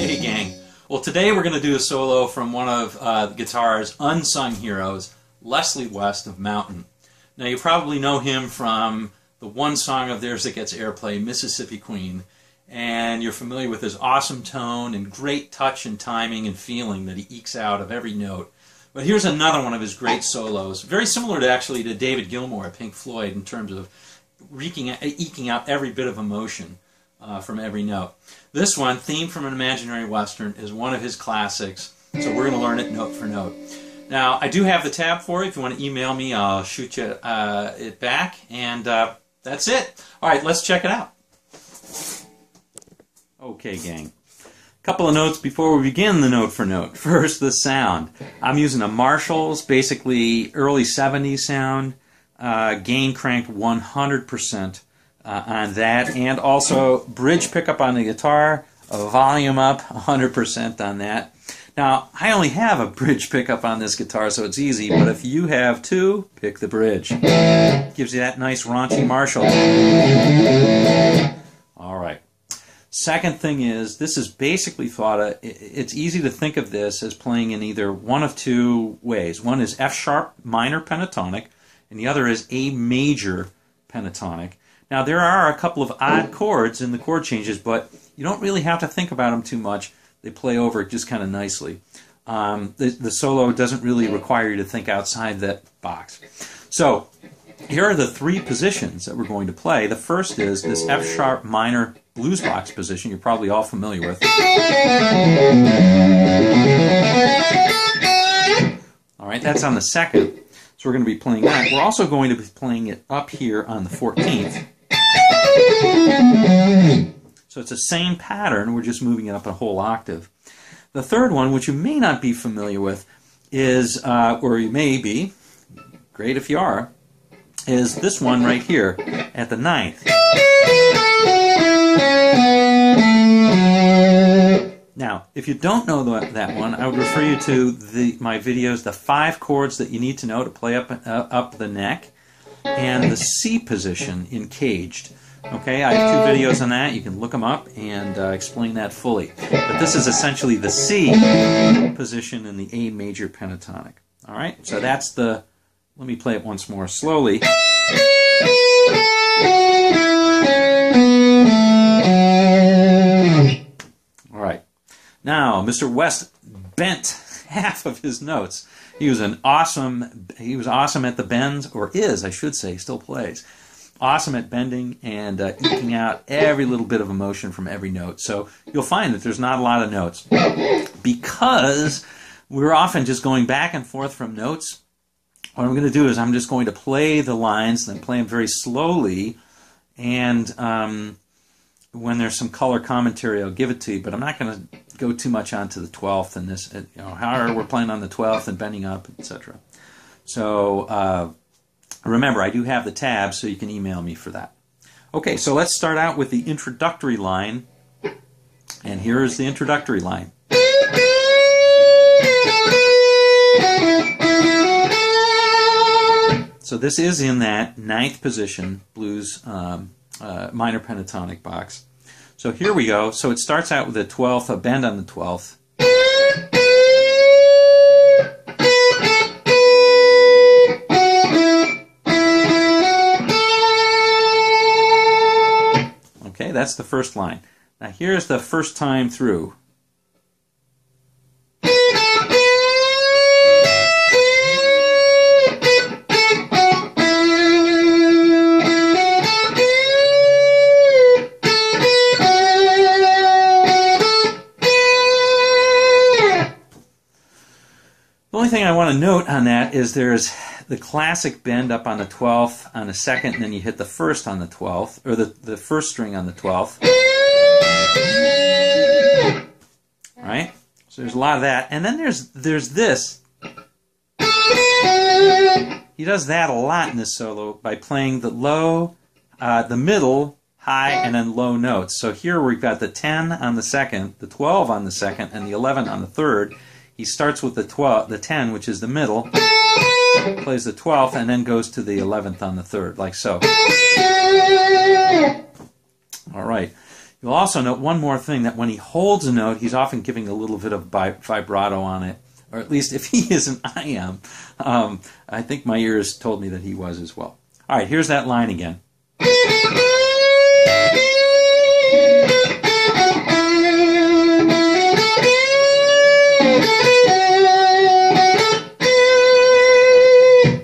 Okay, gang. Well, today we're going to do a solo from one of the guitar's unsung heroes, Leslie West of Mountain. Now, you probably know him from the one song of theirs that gets airplay, Mississippi Queen, and you're familiar with his awesome tone and great touch and timing and feeling that he ekes out of every note. But here's another one of his great solos, very similar to actually to David Gilmour at Pink Floyd in terms of eking out every bit of emotion from every note. This one, Theme from an Imaginary Western, is one of his classics, so we're going to learn it note for note. Now, I do have the tab for it. If you want to email me, I'll shoot you it back, and that's it. All right, let's check it out. Okay, gang. Couple of notes before we begin the note for note. First, the sound. I'm using a Marshall's, basically early 70s sound, gain cranked 100% on that, and also bridge pickup on the guitar, a volume up 100% on that. Now, I only have a bridge pickup on this guitar, so it's easy, but if you have two, pick the bridge. Gives you that nice raunchy Marshall. All right. Second thing is, this is basically it's easy to think of this as playing in either one of two ways. One is F sharp minor pentatonic, and the other is A major pentatonic. Now, there are a couple of odd chords in the chord changes, but you don't really have to think about them too much. They play over it just kind of nicely. The solo doesn't really require you to think outside that box. So, here are the three positions that we're going to play. The first is this F sharp minor blues box position you're probably all familiar with. All right, that's on the second. So we're going to be playing that. We're also going to be playing it up here on the 14th. So it's the same pattern, we're just moving it up a whole octave. The third one, which you may not be familiar with, is, or you may be, great if you are, is this one right here at the 9th. Now, if you don't know that one, I would refer you to my videos, the 5 chords that you need to know to play up the neck, and the C position in Caged. Okay, I have 2 videos on that. You can look them up and explain that fully. But this is essentially the C position in the A major pentatonic. All right, so that's the... Let me play it once more slowly. All right. Now, Mr. West bent half of his notes. He was awesome at the bends, or is, I should say, still plays. Awesome at bending and eking out every little bit of emotion from every note. So you'll find that there's not a lot of notes. Because we're often just going back and forth from notes, what I'm going to do is I'm just going to play the lines, then play them very slowly, and when there's some color commentary, I'll give it to you, but I'm not going to go too much onto the 12th and this, how we're playing on the 12th and bending up, etc. So remember, I do have the tab, so you can email me for that. Okay, so let's start out with the introductory line, and here is the introductory line. So this is in that 9th position, blues minor pentatonic box. So here we go. So it starts out with a 12th, a bend on the 12th. Okay, that's the first line. Now here's the first time through. The only thing I want to note on that is there's the classic bend up on the 12th on the 2nd, and then you hit the 1st on the 12th, or the first string on the 12th. All right? So there's a lot of that. And then there's this. He does that a lot in this solo by playing the low, the middle, high, and then low notes. So here we've got the 10 on the 2nd, the 12 on the 2nd, and the 11 on the 3rd. He starts with the 10, which is the middle, plays the 12th, and then goes to the 11th on the 3rd, like so. All right. You'll also note one more thing, that when he holds a note, he's often giving a little bit of vibrato on it, or at least if he isn't, I am. I think my ears told me that he was as well. All right, here's that line again.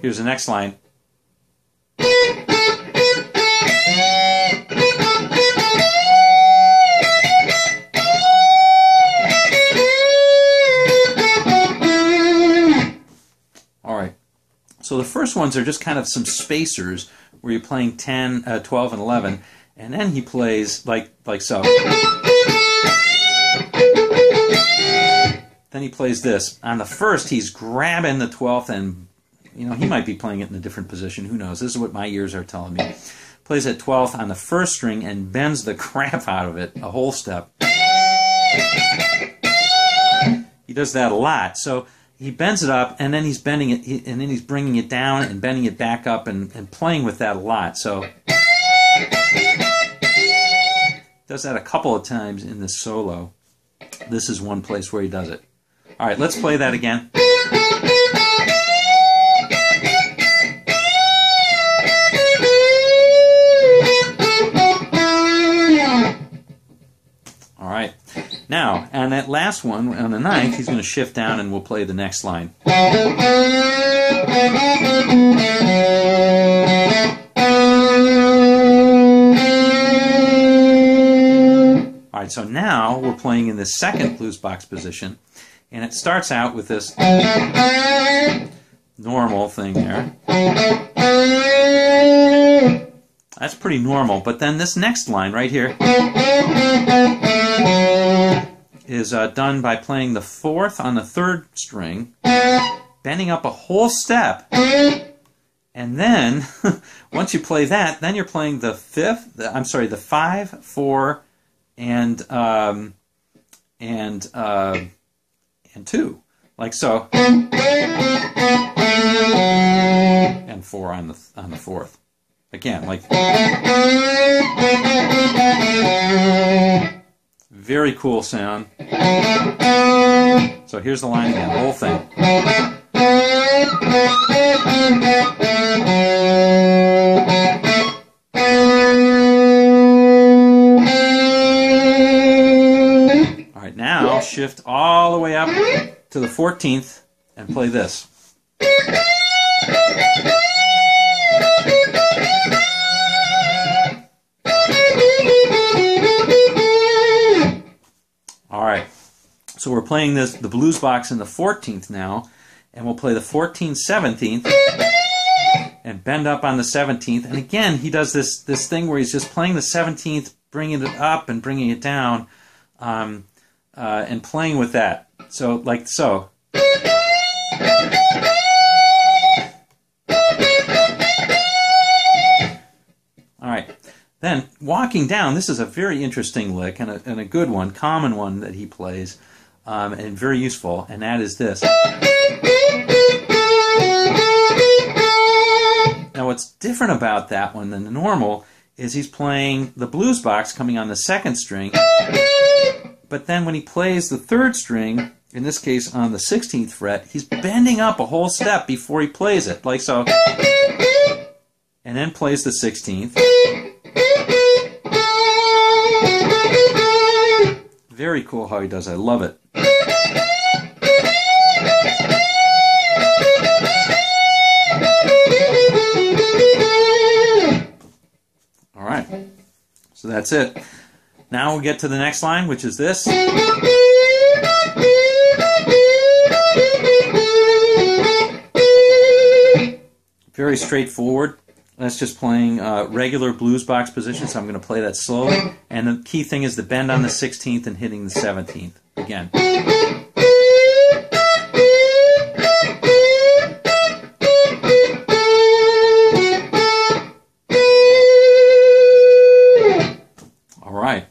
Here's the next line. So the first ones are just kind of some spacers where you're playing 10, 12, and 11, and then he plays like so. Then he plays this. On the first, he's grabbing the 12th, and he might be playing it in a different position. Who knows? This is what my ears are telling me. Plays at 12th on the first string and bends the crap out of it a whole step. He does that a lot. So he bends it up, and then he's bending it, and then he's bringing it down and bending it back up and playing with that a lot. So does that a couple of times in the solo. This is one place where he does it. All right, let's play that again. All right. Now, on that last one, on the ninth, he's going to shift down and we'll play the next line. All right, so now we're playing in the second blues box position, and it starts out with this normal thing there. That's pretty normal, but then this next line right here is done by playing the fourth on the third string, bending up a whole step, and then once you play that, then you're playing the fifth, the 5, 4, and 2, like so, and 4 on the fourth. Again, like very cool sound. So here's the line again, the whole thing. All right, now shift all the way up to the 14th and play this. So we're playing the blues box in the 14th now, and we'll play the 14th, 17th, and bend up on the 17th. And again, he does this thing where he's just playing the 17th, bringing it up and bringing it down, and playing with that. So like so. All right. Then walking down, this is a very interesting lick and a good one, common one that he plays. And very useful, and that is this. Now what's different about that one than the normal is he's playing the blues box coming on the second string, but then when he plays the third string, in this case on the 16th fret, he's bending up a whole step before he plays it, like so, and then plays the 16th. Very cool how he does it. I love it. All right. So that's it. Now we'll get to the next line, which is this. Very straightforward. That's just playing regular blues box position, so I'm going to play that slowly. And the key thing is the bend on the 16th and hitting the 17th. Again. All right.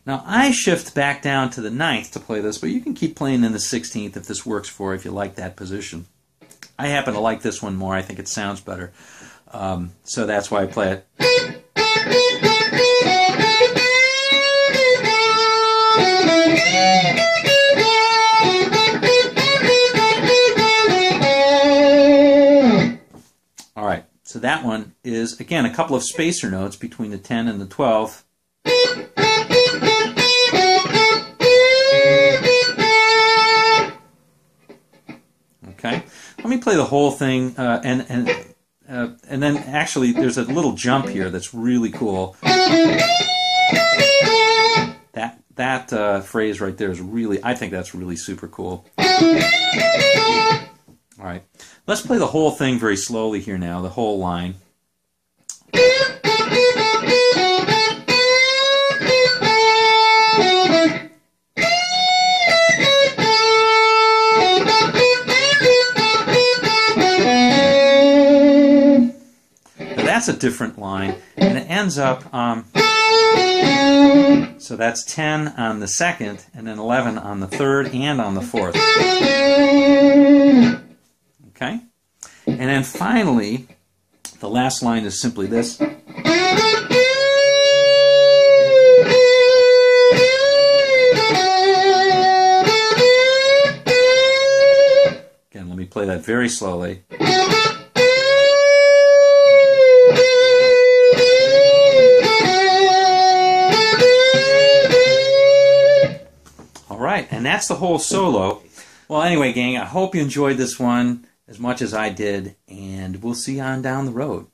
Now I shift back down to the 9th to play this, but you can keep playing in the 16th if this works for you, if you like that position. I happen to like this one more. I think it sounds better. So that's why I play it. that one is, again, a couple of spacer notes between the 10 and the 12. Okay, let me play the whole thing, and then actually there's a little jump here that's really cool. That phrase right there is really, I think that's really super cool. All right, let's play the whole thing very slowly here now, the whole line. That's a different line, and it ends up, so that's 10 on the second, and then 11 on the third, and on the fourth. Okay? And then finally, the last line is simply this. Again, let me play that very slowly. And that's the whole solo. Well, anyway, gang, I hope you enjoyed this one as much as I did, and we'll see you on down the road.